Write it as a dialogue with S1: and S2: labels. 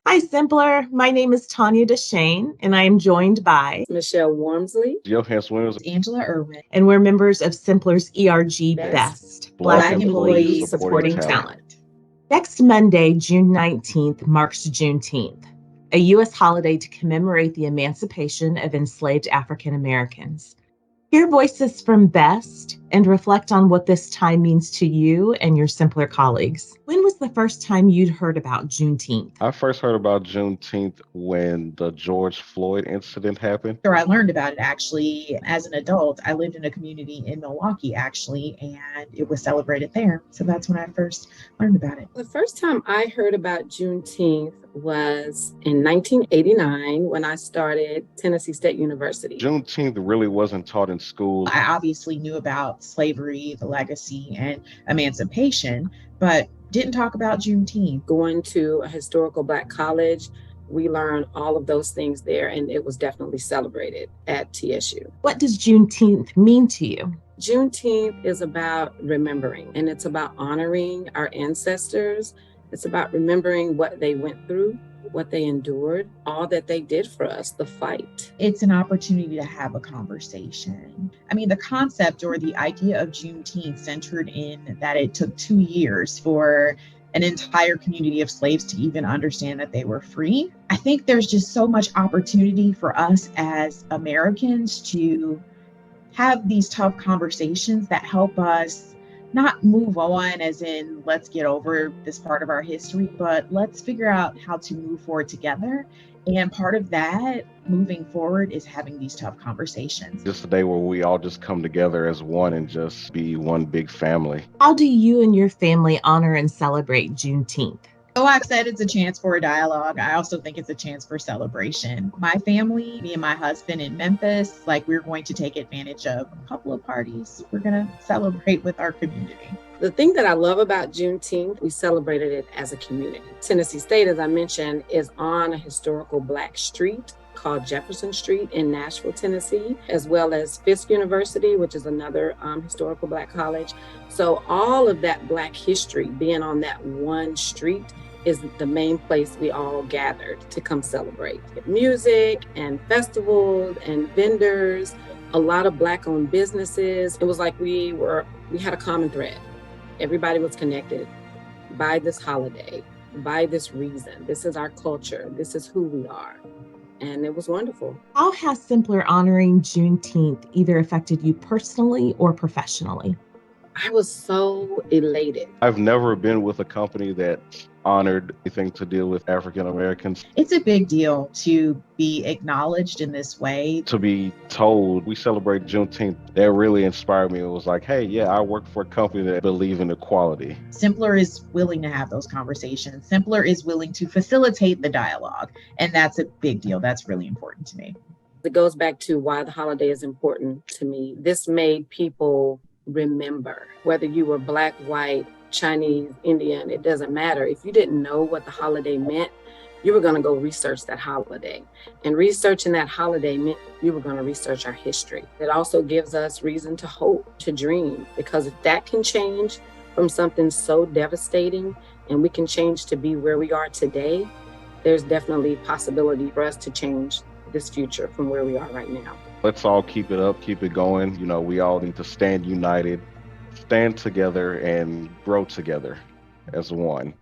S1: Hi, symplr. My name is Tanya Deshane, and I am joined by
S2: Michelle Wormsley,
S3: Johannes Williams,
S4: Angela Irwin,
S1: and we're members of Symplr's ERG
S2: Best
S1: Best,
S3: Black
S1: Black
S3: Employees
S1: Employees
S3: Supporting
S1: Supporting
S3: Talent.
S1: Talent. Next Monday, June 19th, marks Juneteenth, a U.S. holiday to commemorate the emancipation of enslaved African Americans. Hear voices from Best and reflect on what this time means to you and your symplr colleagues. When was the first time you'd heard about Juneteenth?
S3: I first heard about Juneteenth when the George Floyd incident happened.
S4: or I learned about it actually as an adult. I lived in a community in Milwaukee actually, and it was celebrated there. So that's when I first learned about it.
S2: The first time I heard about Juneteenth was in 1989 when I started Tennessee State University.
S3: Juneteenth really wasn't taught in school.
S4: I obviously knew about slavery, the legacy, and emancipation, but didn't talk about Juneteenth.
S2: Going to a historical Black college, we learned all of those things there, and it was definitely celebrated at TSU.
S1: What does Juneteenth mean to you?
S2: Juneteenth is about remembering, and it's about honoring our ancestors. It's about remembering what they went through, what they endured, all that they did for us, the fight.
S4: It's an opportunity to have a conversation. I mean, the concept or the idea of Juneteenth centered in that it took 2 years for an entire community of slaves to even understand that they were free. I think there's just so much opportunity for us as Americans to have these tough conversations that help us not move on as in let's get over this part of our history, but let's figure out how to move forward together. And part of that moving forward is having these tough conversations.
S3: Just a day where we all just come together as one and just be one big family.
S1: How do you and your family honor and celebrate Juneteenth?
S4: So I've said it's a chance for a dialogue. I also think it's a chance for celebration. My family, me and my husband in Memphis, we're going to take advantage of a couple of parties. We're going to celebrate with our community.
S2: The thing that I love about Juneteenth, we celebrated it as a community. Tennessee State, as I mentioned, is on a historical Black street called Jefferson Street in Nashville, Tennessee, as well as Fisk University, which is another historical Black college. So all of that Black history being on that one street is the main place we all gathered to come celebrate. Music and festivals and vendors, a lot of Black-owned businesses. It was like we had a common thread. Everybody was connected by this holiday, by this reason. This is our culture. This is who we are. And it was wonderful.
S1: How has symplr honoring Juneteenth either affected you personally or professionally?
S2: I was so elated.
S3: I've never been with a company that honored anything to deal with African Americans.
S4: It's a big deal to be acknowledged in this way.
S3: To be told we celebrate Juneteenth, that really inspired me. It was like, hey, yeah, I work for a company that believes in equality.
S4: Symplr is willing to have those conversations. Symplr is willing to facilitate the dialogue. And that's a big deal. That's really important to me.
S2: It goes back to why the holiday is important to me. This made people remember, whether you were Black, white, Chinese, Indian, it doesn't matter. If you didn't know what the holiday meant, you were going to go research that holiday. And researching that holiday meant you were going to research our history. It also gives us reason to hope, to dream, because if that can change from something so devastating and we can change to be where we are today, there's definitely possibility for us to change this future from where we are right now.
S3: Let's all keep it up, keep it going. We all need to stand united, stand together, and grow together as one.